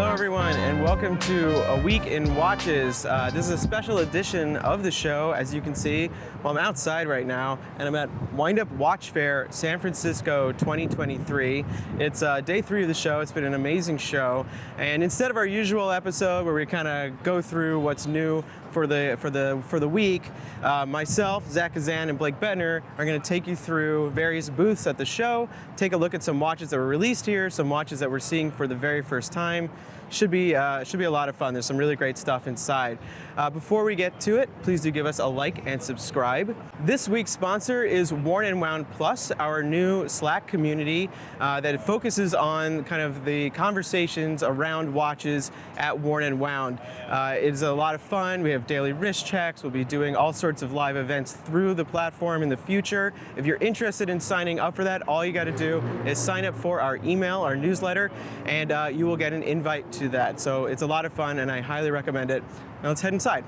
Hello everyone, and welcome to A Week in Watches. This is a special edition of the show. As you can see, well, I'm outside right now, and I'm at Windup Watch Fair, San Francisco 2023. It's day 3 of the show. It's been an amazing show, and instead of our usual episode where we kind of go through what's new for the week, myself, Zach Kazan, and Blake Buettner are going to take you through various booths at the show, take a look at some watches that were released here, some watches that we're seeing for the very first time. Should be a lot of fun. There's some really great stuff inside. Before we get to it, please do give us a like and subscribe. This week's sponsor is Worn and Wound Plus, our new Slack community that focuses on kind of the conversations around watches at Worn and Wound. It's a lot of fun. We have daily wrist checks. We'll be doing all sorts of live events through the platform in the future. If you're interested in signing up for that, all you got to do is sign up for our email, our newsletter, and you will get an invite to that. So it's a lot of fun, and I highly recommend it. Now let's head inside.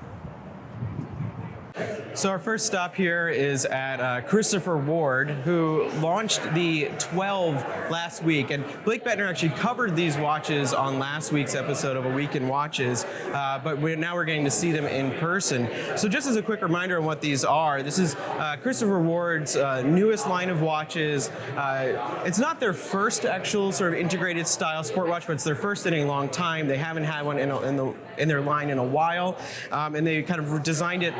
So our first stop here is at Christopher Ward, who launched the 12 last week. And Blake Buettner actually covered these watches on last week's episode of A Week in Watches, but now we're getting to see them in person. So just as a quick reminder on what these are, this is Christopher Ward's newest line of watches. It's not their first actual sort of integrated style sport watch, but it's their first in a long time. They haven't had one in their line in a while, and they kind of designed it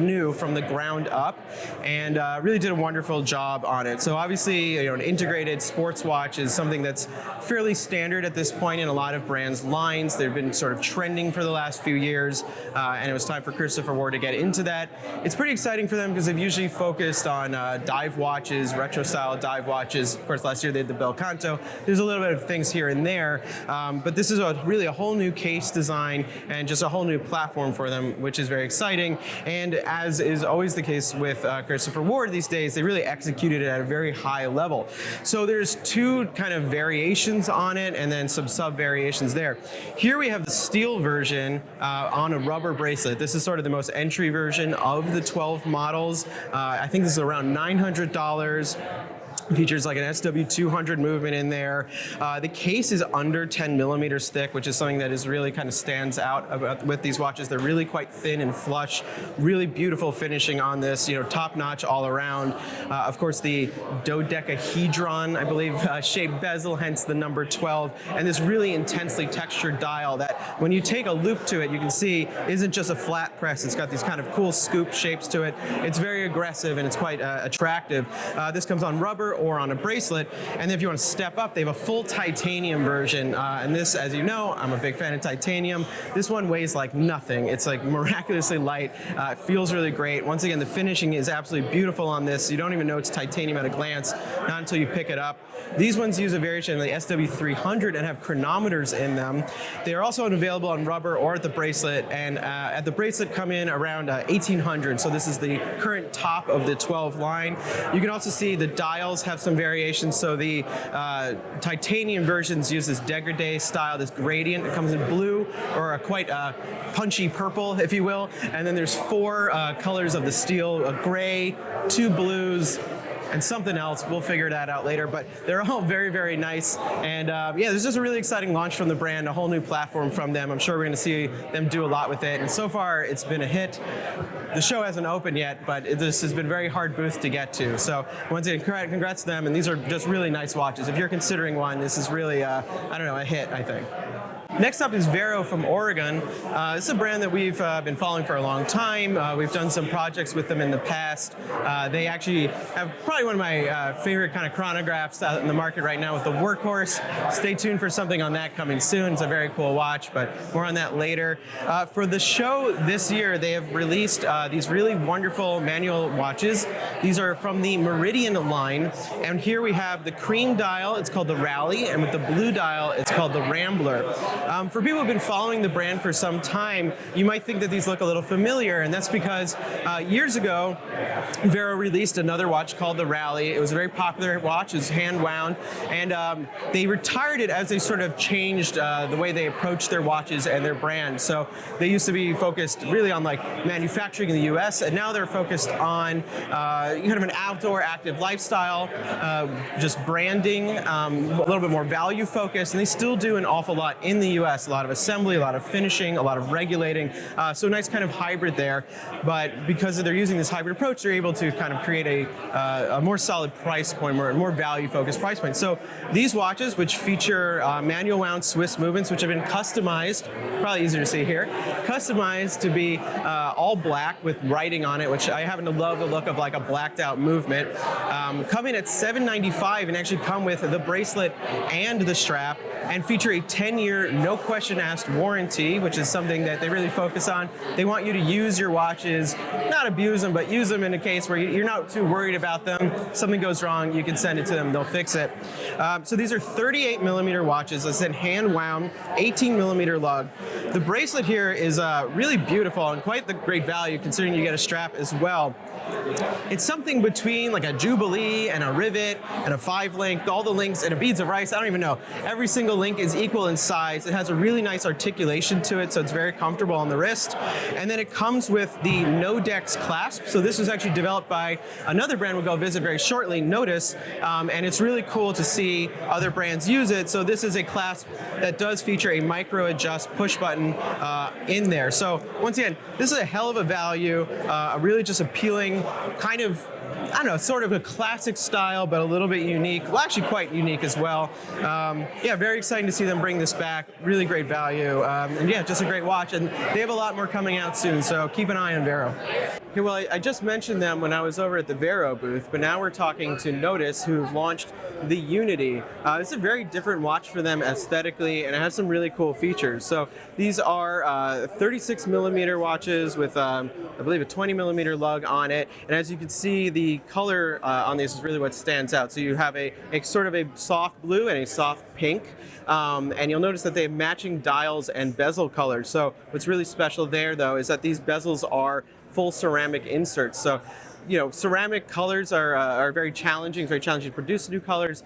anew from the ground up, and really did a wonderful job on it. So obviously, an integrated sports watch is something that's fairly standard at this point in a lot of brands' lines. They've been sort of trending for the last few years, and it was time for Christopher Ward to get into that. It's pretty exciting for them because they've usually focused on dive watches, retro-style dive watches. Of course, last year they did the Bel Canto. There's a little bit of things here and there, but this is really a whole new case design and just a whole new platform for them, which is very exciting. And as is always the case with Christopher Ward these days, they really executed it at a very high level. So there's two kind of variations on it and then some sub-variations there. Here we have the steel version on a rubber bracelet. This is sort of the most entry version of the 12 models. I think this is around $900. Features like an SW200 movement in there. The case is under 10 millimeters thick, which is something that is really kind of stands out with these watches. They're really quite thin and flush, really beautiful finishing on this, top notch all around. Of course, the dodecahedron, I believe, shaped bezel, hence the number 12, and this really intensely textured dial that when you take a loop to it, you can see isn't just a flat press. It's got these kind of cool scoop shapes to it. It's very aggressive and it's quite attractive. This comes on rubber or on a bracelet, and then if you want to step up, they have a full titanium version, and this, as you know, I'm a big fan of titanium. This one weighs like nothing. It's like miraculously light. It feels really great. Once again, the finishing is absolutely beautiful on this. You don't even know it's titanium at a glance, not until you pick it up. These ones use a variation of the SW300 and have chronometers in them. They are also available on rubber or at the bracelet, and at the bracelet come in around $1,800, so this is the current top of the 12 line. You can also see the dials have some variations. So the titanium versions use this dégradé style, this gradient. It comes in blue or a quite punchy purple, if you will. And then there's 4 colors of the steel: a gray, 2 blues, and something else. We'll figure that out later, but they're all very, very nice. And yeah, this is just a really exciting launch from the brand, a whole new platform from them. I'm sure we're gonna see them do a lot with it. And so far, it's been a hit. The show hasn't opened yet, but this has been a very hard booth to get to. So once again, congrats to them. And these are just really nice watches. If you're considering one, this is really, a hit, I think. Next up is Vero from Oregon. This is a brand that we've been following for a long time. We've done some projects with them in the past. They actually have probably one of my favorite kind of chronographs out in the market right now with the Workhorse. Stay tuned for something on that coming soon. It's a very cool watch, but more on that later. For the show this year, they have released these really wonderful manual watches. These are from the Meridian line, and here we have the cream dial. It's called the Rally, and with the blue dial, it's called the Rambler. For people who've been following the brand for some time, you might think that these look a little familiar, and that's because years ago, Vero released another watch called the Rally. It was a very popular watch. It was hand-wound, and they retired it as they sort of changed the way they approached their watches and their brand. So they used to be focused really on like manufacturing in the US, and now they're focused on kind of an outdoor active lifestyle, just branding, a little bit more value focused, and they still do an awful lot in the the US, a lot of assembly, a lot of finishing, a lot of regulating. So nice kind of hybrid there. But because they're using this hybrid approach, they're able to kind of create a more solid price point, more value-focused price point. So these watches, which feature manual wound Swiss movements, which have been customized, probably easier to see here, customized to be all black with writing on it, which I happen to love the look of like a blacked out movement. Coming at $795 and actually come with the bracelet and the strap, and feature a 10-year no question asked warranty, which is something that they really focus on. They want you to use your watches, not abuse them, but use them in a case where you're not too worried about them. Something goes wrong, you can send it to them, they'll fix it. So these are 38 millimeter watches, as I said, hand wound, 18 millimeter lug. The bracelet here is really beautiful and quite the great value considering you get a strap as well. It's something between like a Jubilee and a Rivet and a 5-link, all the links and a beads of rice, I don't even know. Every single link is equal in size. It has a really nice articulation to it, so it's very comfortable on the wrist. And then it comes with the Nodex clasp. So this was actually developed by another brand we'll go visit very shortly, Nodus, and it's really cool to see other brands use it. So this is a clasp that does feature a micro adjust push button in there. So once again, this is a hell of a value, a really just appealing kind of, I don't know, sort of a classic style, but a little bit unique. Well, actually quite unique as well. Yeah, very exciting to see them bring this back. Really great value. And yeah, just a great watch. And they have a lot more coming out soon, so keep an eye on Vero. Okay, well, I just mentioned them when I was over at the Vero booth, but now we're talking to Nodus, who've launched the Unity. It's a very different watch for them aesthetically, and it has some really cool features. So these are 36 millimeter watches with, I believe, a 20 millimeter lug on it. And as you can see, the color on these is really what stands out. So you have a sort of a soft blue and a soft pink. And you'll notice that they have matching dials and bezel colors. So what's really special there, though, is that these bezels are full ceramic inserts. So, you know, ceramic colors are very challenging. It's very challenging to produce new colors.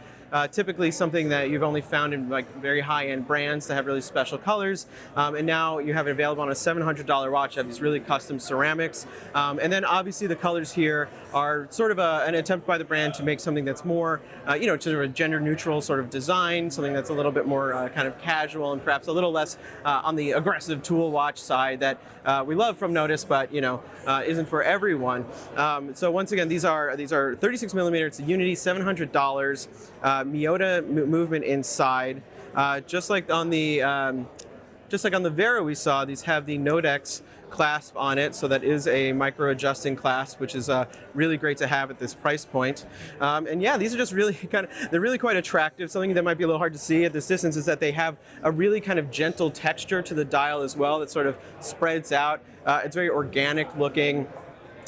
Typically something that you've only found in like very high-end brands that have really special colors. And now you have it available on a $700 watch that have these really custom ceramics. And then obviously the colors here are sort of an attempt by the brand to make something that's more, you know, sort of a gender-neutral sort of design, something that's a little bit more kind of casual and perhaps a little less on the aggressive tool watch side that we love from Nodus, but, you know, isn't for everyone. So once again, these are 36 millimeter. It's a Unity, $700. Miota movement inside, just like on the Vero we saw. These have the Nodex clasp on it, so that is a micro adjusting clasp, which is really great to have at this price point. And yeah, these are just really they're really quite attractive. Something that might be a little hard to see at this distance is that they have a really kind of gentle texture to the dial as well that sort of spreads out. It's very organic looking.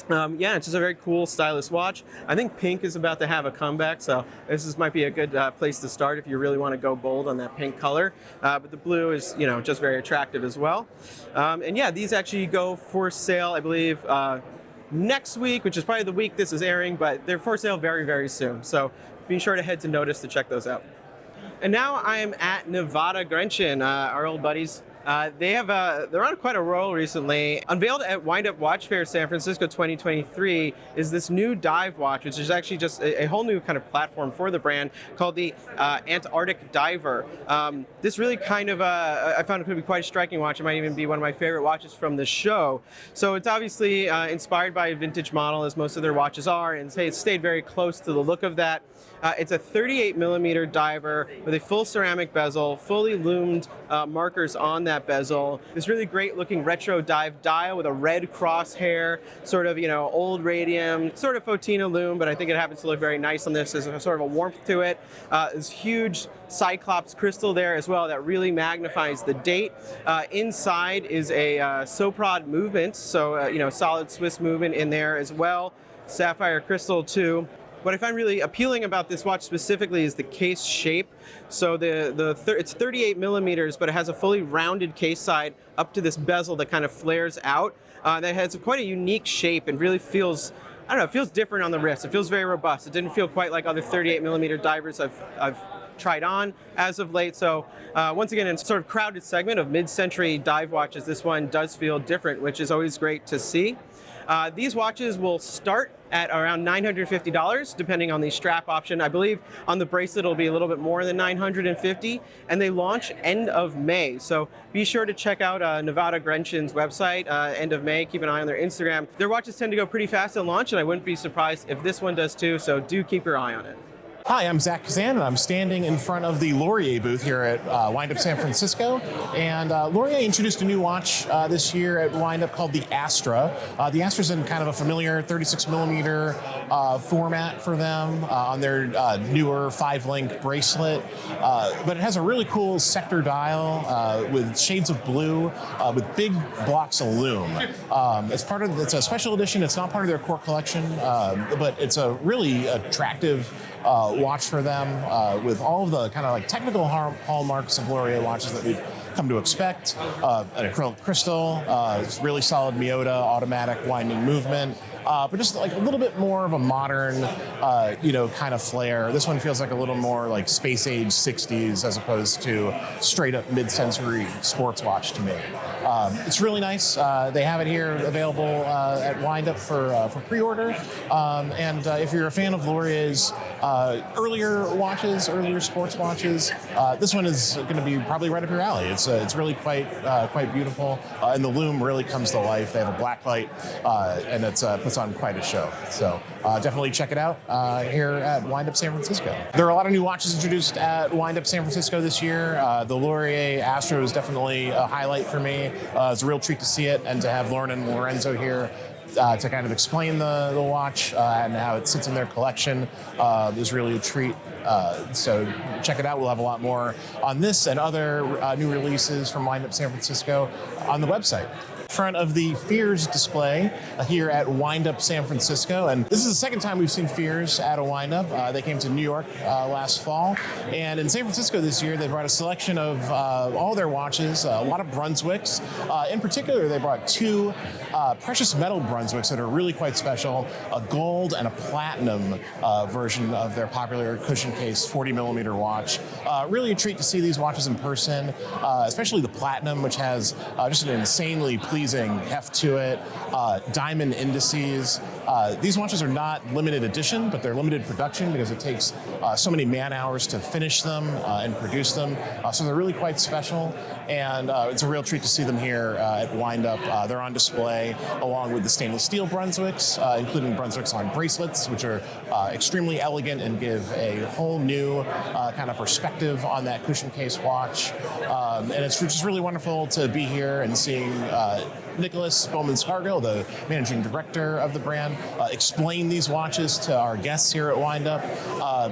Yeah, it's just a very cool, stylish watch. I think pink is about to have a comeback, so this might be a good place to start if you really want to go bold on that pink color. But the blue is, you know, just very attractive as well. And yeah, these actually go for sale, I believe, next week, which is probably the week this is airing, but they're for sale very, very soon. So be sure to head to Nodus to check those out. And now I am at Nivada Grenchen, our old buddies. They're on quite a roll recently. Unveiled at Windup Watch Fair San Francisco 2023 is this new dive watch, which is actually just a whole new kind of platform for the brand called the Antarctic Diver. This really kind of, I found it to be quite a striking watch. It might even be one of my favorite watches from the show. So it's obviously inspired by a vintage model, as most of their watches are, and it's stayed very close to the look of that. It's a 38 millimeter diver with a full ceramic bezel, fully loomed markers on that bezel. This really great looking retro dive dial with a red crosshair, sort of, you know, old radium, sort of Fotina loom, but I think it happens to look very nice on this. There's a sort of a warmth to it. This huge Cyclops crystal there as well that really magnifies the date. Inside is a Soprod movement, so, you know, solid Swiss movement in there as well. Sapphire crystal too. What I find really appealing about this watch specifically is the case shape. So it's 38 millimeters, but it has a fully rounded case side up to this bezel that kind of flares out. That has quite a unique shape and really feels, I don't know, it feels different on the wrist. It feels very robust. It didn't feel quite like other 38 millimeter divers I've tried on as of late. So once again, in sort of crowded segment of mid-century dive watches, this one does feel different, which is always great to see. These watches will start at around $950, depending on the strap option. I believe on the bracelet it'll be a little bit more than $950, and they launch end of May. So be sure to check out Nivada Grenschen's website, end of May. Keep an eye on their Instagram. Their watches tend to go pretty fast at launch, and I wouldn't be surprised if this one does too, so do keep your eye on it. Hi, I'm Zach Kazan, and I'm standing in front of the Laurier booth here at Windup San Francisco. And Laurier introduced a new watch this year at Windup called the Astro. The Astra's in kind of a familiar 36 millimeter format for them on their newer 5-link bracelet. But it has a really cool sector dial with shades of blue with big blocks of lume. It's a special edition. It's not part of their core collection, but it's a really attractive watch for them with all of the kind of like technical hallmarks of Laurier watches that we've come to expect. An acrylic crystal, really solid Miyota automatic winding movement, but just like a little bit more of a modern, kind of flair. This one feels like a little more like space age 60s as opposed to straight up mid-century sports watch to me. It's really nice. They have it here available at Windup for pre-order. And if you're a fan of Laurier's earlier sports watches, this one is going to be probably right up your alley. It's really quite beautiful, and the lume really comes to life. They have a black light, and it puts on quite a show. So definitely check it out here at Windup San Francisco. There are a lot of new watches introduced at Windup San Francisco this year. The Laurier Astro is definitely a highlight for me. It's a real treat to see it, and to have Lauren and Lorenzo here to kind of explain the watch and how it sits in their collection is really a treat. So check it out. We'll have a lot more on this and other new releases from Windup San Francisco on the website. Front of the Fears display here at Windup San Francisco, and this is the second time we've seen Fears at a Windup. They came to New York last fall, and in San Francisco this year they brought a selection of all their watches, a lot of Brunswicks. In particular, they brought two precious metal Brunswicks that are really quite special, a gold and a platinum version of their popular cushion case 40 millimeter watch. Really a treat to see these watches in person, especially the platinum, which has just an insanely pleasing heft to it, diamond indices. These watches are not limited edition, but they're limited production because it takes so many man hours to finish them and produce them. So they're really quite special, and it's a real treat to see them here at Windup. They're on display along with the stainless steel Brunswicks, including Brunswicks on bracelets, which are extremely elegant and give a whole new kind of perspective on that cushion case watch. And it's just really wonderful to be here and seeing Nicholas Bowman-Scargill, the managing director of the brand, explain these watches to our guests here at Windup.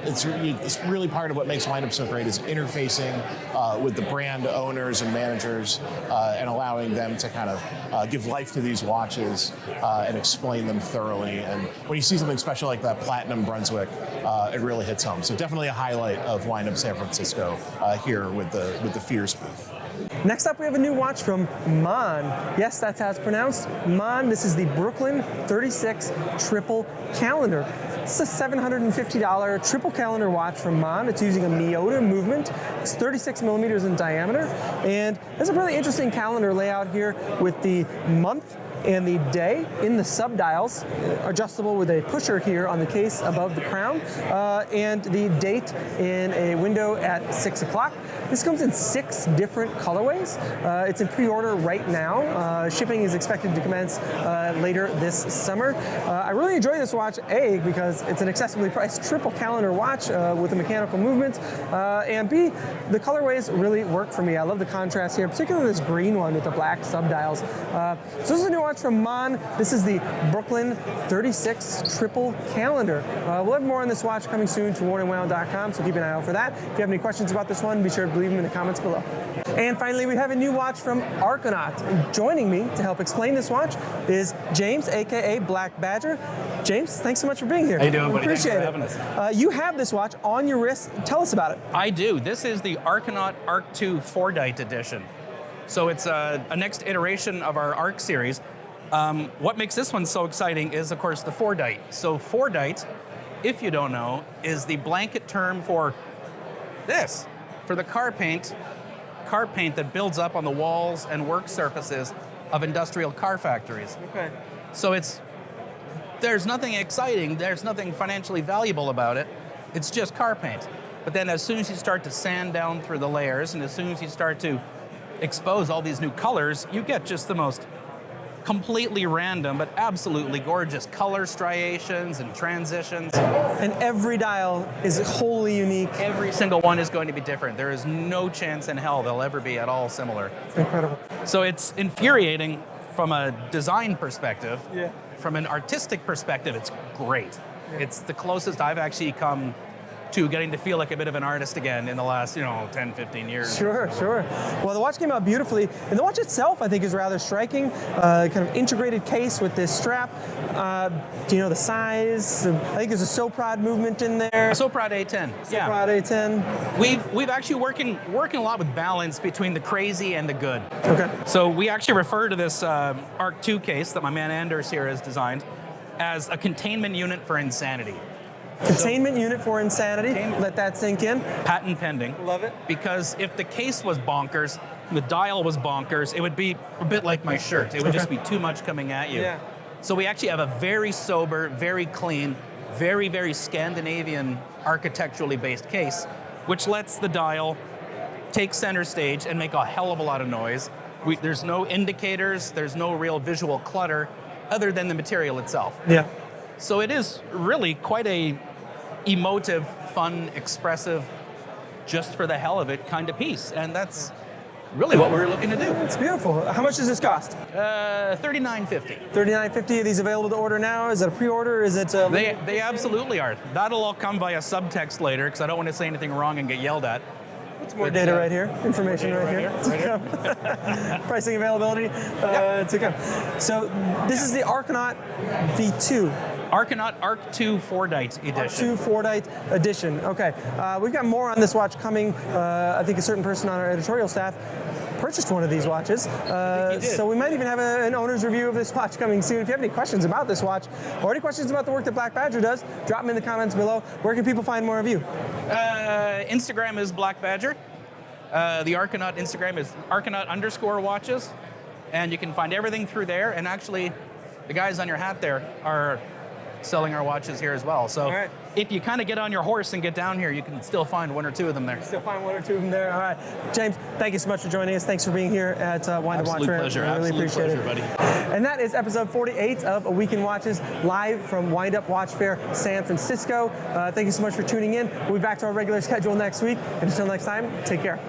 It's really part of what makes Windup so great is interfacing with the brand owners and managers and allowing them to kind of give life to these watches and explain them thoroughly. And when you see something special like that platinum Brunswick, it really hits home. So definitely a highlight of Windup San Francisco here with the Fears booth. Next up, we have a new watch from Maen. Yes, that's how it's pronounced. Maen. This is the Brooklyn 36 Triple Calendar. It's a $750 triple calendar watch from Maen. It's using a Miyota movement. It's 36 millimeters in diameter, and there's a really interesting calendar layout here with the month and the day in the subdials, adjustable with a pusher here on the case above the crown, and the date in a window at 6 o'clock. This comes in 6 different colorways. It's in pre-order right now. Shipping is expected to commence later this summer. I really enjoy this watch, A, because it's an accessibly priced triple calendar watch with a mechanical movement, and B, the colorways really work for me. I love the contrast here, particularly this green one with the black subdials. So this is a new watch from Maen. This is the Brooklyn 36 Triple Calendar. We'll have more on this watch coming soon to wardandwound.com, so keep an eye out for that. If you have any questions about this one, be sure to leave them in the comments below. And finally, we have a new watch from Arcanaut. And joining me to help explain this watch is James, aka Black Badger. James, thanks so much for being here. How you doing, buddy? Appreciate it. Thanks for having us. You have this watch on your wrist. Tell us about it. I do. This is the Arcanaught ARC II 4-Dite edition. So it's a next iteration of our ARC series. What makes this one so exciting is, of course, the 4-Dite. So 4-Dite, if you don't know, is the blanket term for this, for the car paint that builds up on the walls and work surfaces of industrial car factories. Okay. So there's nothing exciting, there's nothing financially valuable about it. It's just car paint. But then as soon as you start to sand down through the layers, and as soon as you start to expose all these new colors, you get just the most completely random but absolutely gorgeous color striations and transitions. And every dial is wholly unique. Every single one is going to be different. There is no chance in hell they'll ever be at all similar. It's incredible. So it's infuriating from a design perspective. Yeah. From an artistic perspective, it's great. Yeah. It's the closest I've actually come to getting to feel like a bit of an artist again in the last, 10, 15 years. Sure. Well, the watch came out beautifully, and the watch itself, I think, is rather striking. Kind of integrated case with this strap. Do you know the size? I think there's a Soprod movement in there. A Soprod A10. Soprod A10. We've actually working a lot with balance between the crazy and the good. Okay. So we actually refer to this ARC II case that my man Anders here has designed as a containment unit for insanity. Containment unit for insanity. Let that sink in. Patent pending. Love it. Because if the case was bonkers, the dial was bonkers, it would be a bit like my shirt. It would just be too much coming at you. Yeah. So we actually have a very sober, very clean, very, very Scandinavian architecturally based case, which lets the dial take center stage and make a hell of a lot of noise. There's no indicators, there's no real visual clutter other than the material itself. Yeah. So it is really quite a emotive, fun, expressive, just for the hell of it kind of piece. And that's really what we're looking to do. It's beautiful. How much does this cost? $39.50. $39.50. Are these available to order now? Is it a pre-order? Is it? They absolutely are. That'll all come via subtext later because I don't want to say anything wrong and get yelled at. It's more data right here. Information right here. Pricing availability to come. So this is the Arcanaut V2. Arcanaut ARC II Fordite edition. ARC II Fordite edition. Okay. We've got more on this watch coming. I think a certain person on our editorial staff purchased one of these watches. So we might even have an owner's review of this watch coming soon. If you have any questions about this watch or any questions about the work that Black Badger does, drop them in the comments below. Where can people find more of you? Instagram is Black Badger. The Arcanaut Instagram is Arcanaut_watches. And you can find everything through there. And actually, the guys on your hat there are selling our watches here as well. So if you kind of get on your horse and get down here, you can still find one or two of them there. Still find one or two of them there. All right. James, thank you so much for joining us. Thanks for being here at Windup Watch Fair. Pleasure. I really appreciate pleasure, buddy. And that is episode 48 of A Week in Watches, live from Windup Watch Fair, San Francisco. Thank you so much for tuning in. We'll be back to our regular schedule next week. And until next time, take care.